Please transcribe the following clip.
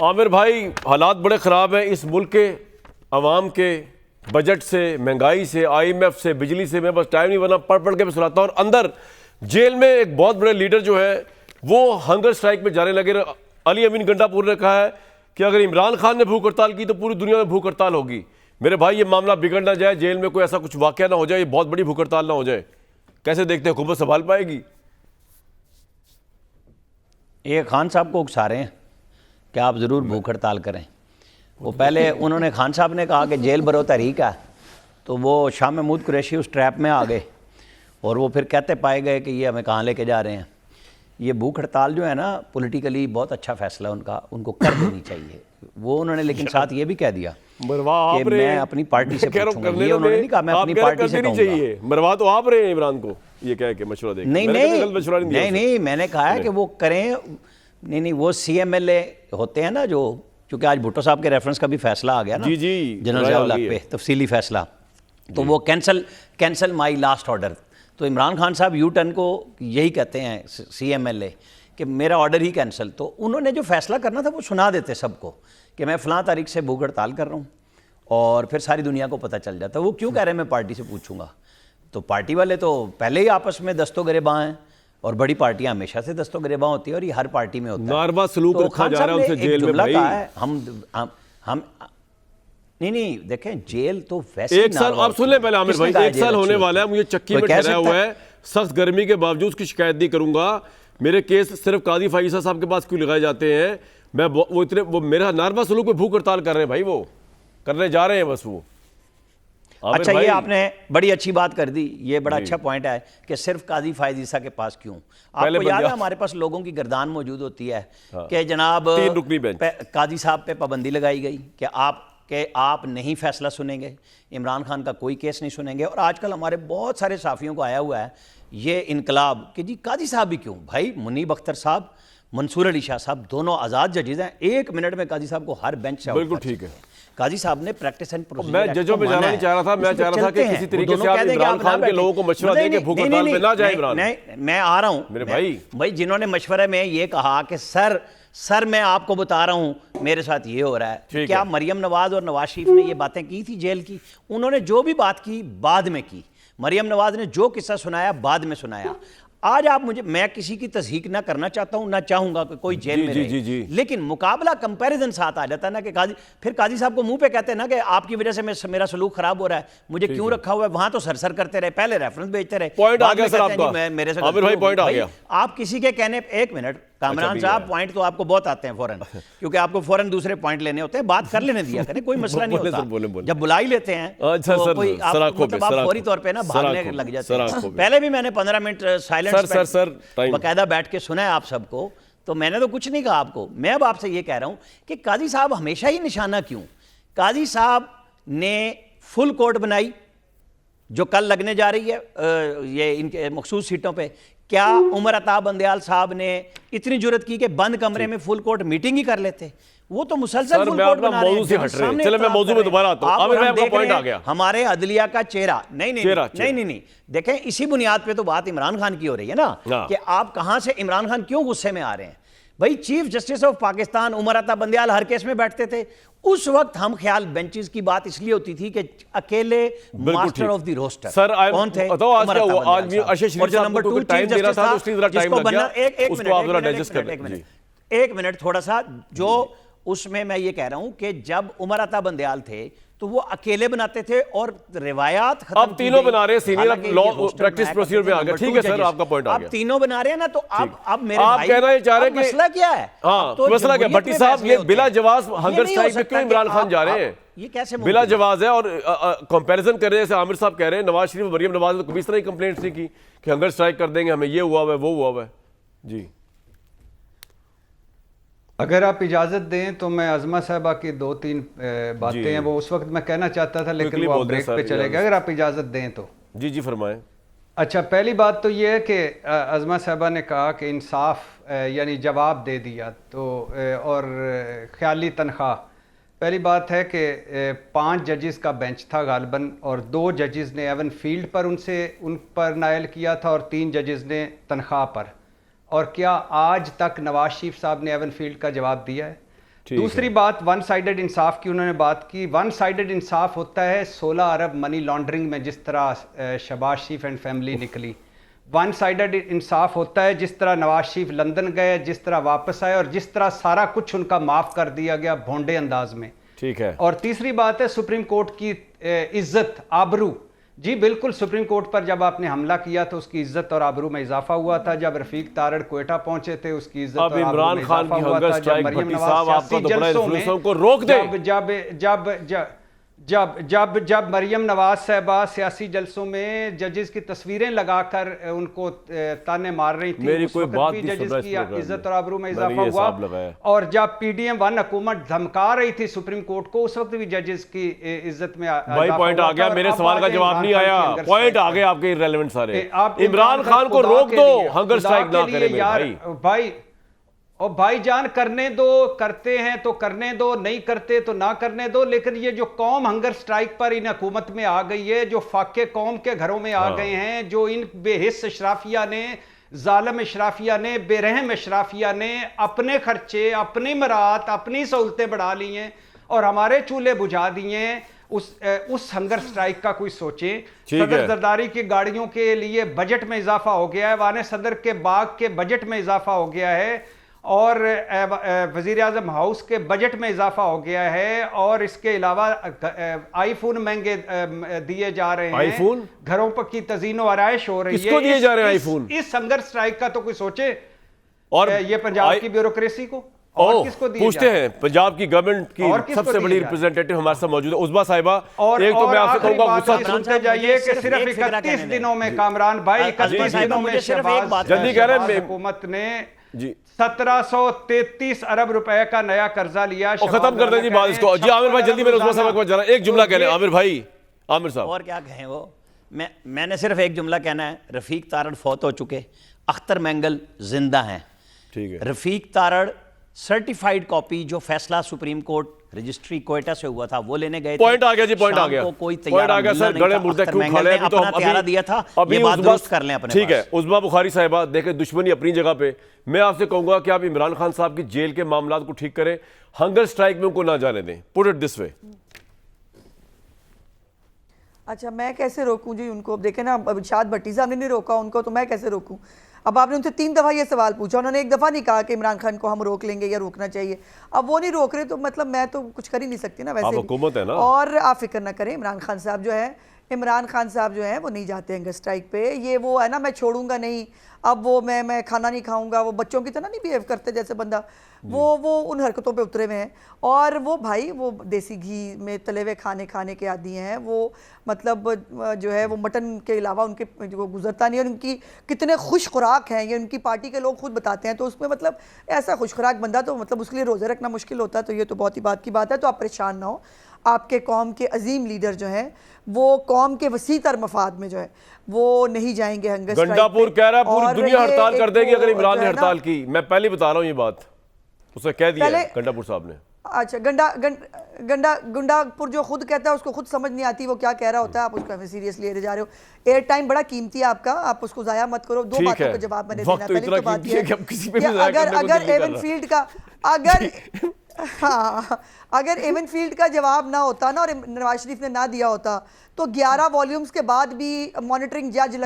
عامر بھائی، حالات بڑے خراب ہیں اس ملک کے، عوام کے، بجٹ سے، مہنگائی سے، آئی ایم ایف سے، بجلی سے. میں بس ٹائم نہیں بنا، پڑھ کے میں سناتا ہوں. اور اندر جیل میں ایک بہت بڑے لیڈر جو ہے وہ ہنگر سٹرائک میں جانے لگے. علی امین گنڈا پور نے کہا ہے کہ اگر عمران خان نے بھوک ہڑتال کی تو پوری دنیا میں بھوک ہڑتال ہوگی. میرے بھائی، یہ معاملہ بگڑ نہ جائے، جیل میں کوئی ایسا کچھ واقعہ نہ ہو جائے، یہ بہت بڑی بھوک ہڑتال نہ ہو جائے. کیسے دیکھتے ہیں، حکومت سنبھال پائے گی؟ یہ خان صاحب کو اکسا رہے ہیں کہ آپ ضرور بھوک ہڑتال کریں. وہ پہلے انہوں نے خان صاحب نے کہا کہ جیل برو تحریک ہے، تو وہ شاہ محمود قریشی اس ٹریپ میں آ گئے اور وہ پھر کہتے پائے گئے کہ یہ ہمیں کہاں لے کے جا رہے ہیں. یہ بھوک ہڑتال جو ہے نا، پولیٹیکلی بہت اچھا فیصلہ ان کو کر دینی چاہیے. وہ انہوں نے لیکن ساتھ یہ بھی کہہ دیا کہ میں اپنی پارٹی سے پوچھوں گا. یہ انہوں نے نہیں کہا میں اپنی پارٹی سے کہوں گا. مروا تو آپ رہے ہیں عمران کو یہ کہہ کے مشورہ دے. نہیں، میں نے کہا ہے کہ وہ کریں. نہیں، وہ سی ایم ایل اے ہوتے ہیں نا، جو چونکہ آج بھٹو صاحب کے ریفرنس کا بھی فیصلہ آ گیا نا جنرل ضیاء الحق پہ، تفصیلی فیصلہ، تو وہ کینسل مائی لاسٹ آرڈر. تو عمران خان صاحب یو ٹرن کو یہی کہتے ہیں سی ایم ایل اے کہ میرا آرڈر ہی کینسل. تو انہوں نے جو فیصلہ کرنا تھا وہ سنا دیتے سب کو کہ میں فلاں تاریخ سے بھوک ہڑتال کر رہا ہوں، اور پھر ساری دنیا کو پتہ چل جاتا. وہ کیوں کہہ رہے ہیں میں پارٹی سے پوچھوں گا؟ تو پارٹی والے تو پہلے ہی آپس میں دست و گریباں ہیں، اور بڑی پارٹیاں ہمیشہ سے دست و گریباں ہوتی ہیں، اور یہ ہر پارٹی میں ہوتا ہے. ناروا سلوک رکھا جا رہا ہے ان سے جیل میں. بھائی ہم نہیں دیکھیں، جیل تو ویسے ایک سال، آپ سن لیں پہلے عامر بھائی، ایک سال ہونے والا ہے، مجھے چکی میں ٹھہرایا ہوا ہے. سخت گرمی کے باوجود اس کی شکایت نہیں کروں گا. میرے کیس صرف قاضی فائزہ صاحب کے پاس کیوں لگائے جاتے ہیں؟ میں وہ میرا ناروا سلوک پہ بھوک ہڑتال کر رہے ہیں. بھائی وہ کرنے جا رہے ہیں بس وہ. اچھا، یہ آپ نے بڑی اچھی بات کر دی. یہ بڑا اچھا پوائنٹ ہے کہ صرف قاضی فائز عیسیٰ کے پاس کیوں. آپ کو یاد ہے ہمارے پاس لوگوں کی گردان موجود ہوتی ہے کہ جناب قاضی صاحب پہ پابندی لگائی گئی کہ آپ نہیں فیصلہ سنیں گے، عمران خان کا کوئی کیس نہیں سنیں گے. اور آج کل ہمارے بہت سارے صحافیوں کو آیا ہوا ہے یہ انقلاب کہ جی قاضی صاحب بھی کیوں. بھائی منیب اختر صاحب، منصور علی شاہ صاحب دونوں آزاد ججز ہیں. 1 منٹ میں قاضی صاحب کو ہر بینچ سے بالکل ٹھیک ہے. قاضی صاحب نے پریکٹس اینڈ پروسیجر میں ججوں میں جانا نہیں چاہ رہا تھا. میں چاہ رہا تھا کہ کسی طریقے سے آپ عمران خان کے لوگوں کو مشورہ دیں کہ بھوک ہڑتال پہ نہ جائیں. عمران، میں آ رہا ہوں میرے بھائی جنہوں نے مشورے میں یہ کہا کہ سر میں آپ کو بتا رہا ہوں میرے ساتھ یہ ہو رہا ہے. کیا مریم نواز اور نواز شریف نے یہ باتیں کی تھی جیل کی؟ انہوں نے جو بھی بات کی بعد میں کی. مریم نواز نے جو قصہ سنایا بعد میں سنایا. آج آپ میں کسی کی تصحیح نہ کرنا چاہتا ہوں، نہ چاہوں گا کہ کوئی جیل میں رہے، لیکن مقابلہ کمپیریزن ساتھ آ جاتا ہے نا کہ پھر قاضی صاحب کو منہ پہ کہتے ہیں نا کہ آپ کی وجہ سے میرا سلوک خراب ہو رہا ہے، مجھے کیوں رکھا ہوا ہے. وہاں تو سر کرتے رہے، پہلے ریفرنس بھیجتے رہے. پوائنٹ آ گیا سر آپ کا. میرے سے پوائنٹ آ گیا. آپ کسی کے کہنے 1 منٹ کامران صاحب، پوائنٹ تو آپ کو بہت آتے ہیں فوراً، کیونکہ آپ کو فوراً دوسرے پوائنٹ لینے ہوتے ہیں. بات کر لینے دیا کریں، کوئی مسئلہ نہیں ہوتا. جب بلا ہی لیتے ہیں تو آپ فوری طور پہ نا بھاگنے لگ جاتے ہیں. پہلے بھی میں نے 15 منٹ سائلنس باقاعدہ بیٹھ کے سنا ہے آپ سب کو، تو میں نے تو کچھ نہیں کہا آپ کو. میں اب آپ سے یہ کہہ رہا ہوں کہ قاضی صاحب ہمیشہ ہی نشانہ کیوں؟ قاضی صاحب نے فل کورٹ بنائی جو کل لگنے جا رہی ہے یہ ان کے مخصوص سیٹوں پہ. کیا عمر عطا بندیال صاحب نے اتنی جرت کی کہ بند کمرے میں فل کورٹ میٹنگ ہی کر لیتے؟ وہ تو مسلسل فل کورٹ بنا رہے ہیں. چلے میں موضوع میں دوبارہ آتا ہوں. عامر بھائی آپ کا پوائنٹ آ گیا. ہمارے عدلیہ کا چہرہ نہیں دیکھیں، اسی بنیاد پہ تو بات عمران خان کی ہو رہی ہے نا کہ آپ کہاں سے عمران خان کیوں غصے میں آ رہے ہیں. بھائی chief justice of Pakistan Umar Ata Bandial Hare case میں بیٹھتے تھے. اس وقت ہم خیال بینچز کی بات اس لیے ہوتی تھی کہ اکیلے ماسٹر آف دی روسٹر کون تھے؟ عمر عطا بندیال. اور جو نمبر 2 چیف جسٹس تھا جس کو بننا ایک منٹ تھوڑا سا، جو اس میں یہ کہہ رہا ہوں کہ جب عمر عطا بندیال تھے تو وہ اکیلے بناتے تھے اور روایات ختم. اب تینوں بنا رہے ہیں سینئر لا پریکٹس پروسیجر پہ آ گیا. ٹھیک ہے سر، آپ کا پوائنٹ آ گیا. آپ تینوں بنا رہے ہیں نا، تو اب میرے آپ کہنا یہ چاہ رہے ہیں کہ مسئلہ کیا ہے؟ ہاں مسئلہ کیا؟ بھٹی صاحب یہ بلا جواز ہنگر سٹرائک پہ کیوں عمران خان جا رہے ہیں؟ یہ کیسے بلا جواز ہے؟ اور کمپیریزن کر رہے ہیں جیسے عامر صاحب کہہ رہے ہیں نواز شریف مریم نواز نے کبھی اس طرح کی کمپلینٹس نہیں کی کہ ہنگر سٹرائک کر دیں گے، ہمیں یہ ہوا ہوا ہے وہ ہوا ہوا ہے. جی اگر آپ اجازت دیں تو میں عظمہ صاحبہ کی 2-3 باتیں ہیں وہ اس وقت میں کہنا چاہتا تھا، لیکن وہ بریک پہ چلے گئے. اگر آپ اجازت دیں تو. جی فرمائیں. اچھا، پہلی بات تو یہ ہے کہ عظمہ صاحبہ نے کہا کہ انصاف یعنی جواب دے دیا تو اور خیالی تنخواہ. پہلی بات ہے کہ 5 ججز کا بینچ تھا غالباً، اور 2 ججز نے ایون فیلڈ پر ان پر نائل کیا تھا اور 3 ججز نے تنخواہ پر. اور کیا آج تک نواز شریف صاحب نے ایون فیلڈ کا جواب دیا ہے؟ دوسری بات ون سائیڈڈ انصاف کی انہوں نے بات کی. ون سائیڈڈ انصاف ہوتا ہے 16 ارب منی لانڈرنگ میں جس طرح شہباز شریف اینڈ فیملی نکلی. ون سائیڈڈ انصاف ہوتا ہے جس طرح نواز شریف لندن گئے, جس طرح واپس آئے, اور جس طرح سارا کچھ ان کا معاف کر دیا گیا بھونڈے انداز میں. ٹھیک ہے. اور تیسری بات ہے سپریم کورٹ کی عزت آبرو. جی بالکل, سپریم کورٹ پر جب آپ نے حملہ کیا تو اس کی عزت اور آبرو میں اضافہ ہوا تھا. جب رفیق تارڑ کوئٹہ پہنچے تھے اس کی عزت اور آبرو میں اضافہ ہوا تھا. جب مریم نواز سیاسی جلسوں میں جب مریم نواز صاحبہ سیاسی جلسوں میں ججز کی تصویریں لگا کر ان کو تانے مار رہی تھی, اس وقت بھی ججز کی عزت اور آبرو میں اضافہ ہوا. اور جب پی ڈی ایم ون حکومت دھمکا رہی تھی سپریم کورٹ کو, اس وقت بھی ججز کی عزت میں بھائی پوائنٹ آ گیا. میرے سوال کا جواب نہیں آیا, پوائنٹ آ گئے آپ کے ریلیونٹ سارے. عمران خان کو روک دو, ہنگر سٹرائک نہ کرے میرے بھائی. اور بھائی جان کرنے دو, کرتے ہیں تو کرنے دو, نہیں کرتے تو نہ کرنے دو. لیکن یہ جو قوم ہنگر سٹرائک پر ان حکومت میں آ گئی ہے, جو فاقے قوم کے گھروں میں آ گئے ہیں, جو ان بے حس اشرافیہ نے, ظالم اشرافیہ نے, بے رحم اشرافیہ نے اپنے خرچے, اپنی مراعات, اپنی سہولتیں بڑھا لی ہیں اور ہمارے چولہے بجھا دیے ہیں. اس ہنگر سٹرائک کا کوئی سوچیں. صدر زرداری کی گاڑیوں کے لیے بجٹ میں اضافہ ہو گیا ہے, وان صدر کے باغ کے بجٹ میں اضافہ ہو گیا ہے, اور وزیر اعظم ہاؤس کے بجٹ میں اضافہ ہو گیا ہے, اور اس کے علاوہ آئی فون مہنگے دیے جا رہے ہیں, آئی فون گھروں پر کی تزئین و آرائش ہو رہی ہے. کس کو دیے جا رہے ہیں آئی فون؟ اس ہنگر سٹرائک کا تو کوئی سوچے. اور یہ پنجاب کی بیوروکریسی کو اور کس کو دیے پوچھتے ہیں. پنجاب کی گورنمنٹ کی سب سے بڑی ریپرزینٹیٹو ہمارے ساتھ موجود ہے عظمیٰ صاحبہ. ایک تو میں آپ سے کہوں گا غصہ سنتے جائیے کہ صرف 31 دنوں میں کامران بھائی 31 دنوں میں شہباز حکومت نے 1733 ارب روپے کا نیا قرضہ لیا. ختم کر دیں جی بات اس کو. جی عامر بھائی جلدی میرے عثمان صاحب کو جانا, ایک جملہ کہہ لیں عامر بھائی. عامر صاحب اور کیا کہیں, وہ میں نے صرف ایک جملہ کہنا ہے. رفیق تارڑ فوت ہو چکے, اختر مینگل زندہ ہیں. ٹھیک ہے. رفیق تارڑ سرٹیفائیڈ کاپی جو فیصلہ سپریم کورٹ رجسٹری کوئٹہ سے ہوا تھا وہ لینے گئے تھے. پوائنٹ آ گیا جی, پوائنٹ آ گیا. کوئی تیارہ ملنا نہیں تھا. اختر مینگل نے اپنا تیارہ دیا تھا, یہ بات درست کر لیں اپنے پاس. ٹھیک ہے. عظمیٰ بخاری صاحبہ دیکھیں دشمنی اپنی جگہ پہ. میں آپ سے کہوں گا کہ آپ عمران خان صاحب کی جیل کے معاملات کو ٹھیک کریں, ہنگر سٹرائک میں ان کو نہ جانے دیں. پٹ اٹ دس وے. اچھا میں کیسے روکوں جی ان کو؟ اب دیکھیں نا, شاد بھٹی صاحب نے نہیں روکا ان کو, تو میں کیسے روکوں؟ اب آپ نے ان سے 3 دفعہ یہ سوال پوچھا, انہوں نے ایک دفعہ نہیں کہا کہ عمران خان کو ہم روک لیں گے یا روکنا چاہیے. اب وہ نہیں روک رہے تو مطلب میں تو کچھ کر ہی نہیں سکتی نا ویسے. آپ حکومت ہے نا. اور آپ فکر نہ کریں, عمران خان صاحب جو ہیں وہ نہیں جاتے ہنگر سٹرائک پہ. یہ وہ ہے نا میں چھوڑوں گا نہیں, اب وہ میں کھانا نہیں کھاؤں گا, وہ بچوں کی طرح نہیں بیہیو کرتے جیسے بندہ, وہ ان حرکتوں پہ اترے ہوئے ہیں. اور وہ بھائی وہ دیسی گھی میں تلے ہوئے کھانے کے عادی ہیں. وہ مطلب جو ہے وہ مٹن کے علاوہ ان کے وہ گزرتا نہیں, اور ان کی کتنے خوش خوراک ہیں یہ ان کی پارٹی کے لوگ خود بتاتے ہیں. تو اس میں مطلب ایسا خوش خوراک بندہ تو مطلب اس کے لیے روزے رکھنا مشکل ہوتا ہے. تو یہ تو بہت ہی بات کی بات ہے. تو آپ پریشان نہ ہو, آپ کے قوم کے عظیم لیڈر جو ہیں وہ قوم کے وسیع تر مفاد میں جو ہے وہ نہیں جائیں گے ہنگر سٹرائک. گنڈا پور کہہ رہا ہے پوری دنیا ہڑتال کر دے گی اگر عمران نے ہڑتال کی. میں پہلے بتا رہا ہوں یہ بات, اسے کہہ دیا ہے گنڈا پور صاحب نے. اچھا گنڈا پور جو خود کہتا ہے اس کو خود سمجھ نہیں آتی وہ کیا کہہ رہا ہوتا ہے. آپ اس کو سیریسلی لے جا رہے ہو. ایئر ٹائم بڑا قیمتی ہے آپ کا, آپ اس کو ضائع مت کرو. 2 باتوں کا جواب میں نے دینا. پہلی تو بات یہ ہے کہ اگر ایون فیلڈ کا اگر ایون فیلڈ کا جواب نہ ہوتا نا اور نواز شریف نے نہ دیا ہوتا تو 11 والیومز کے بعد بھی مانیٹرنگ جج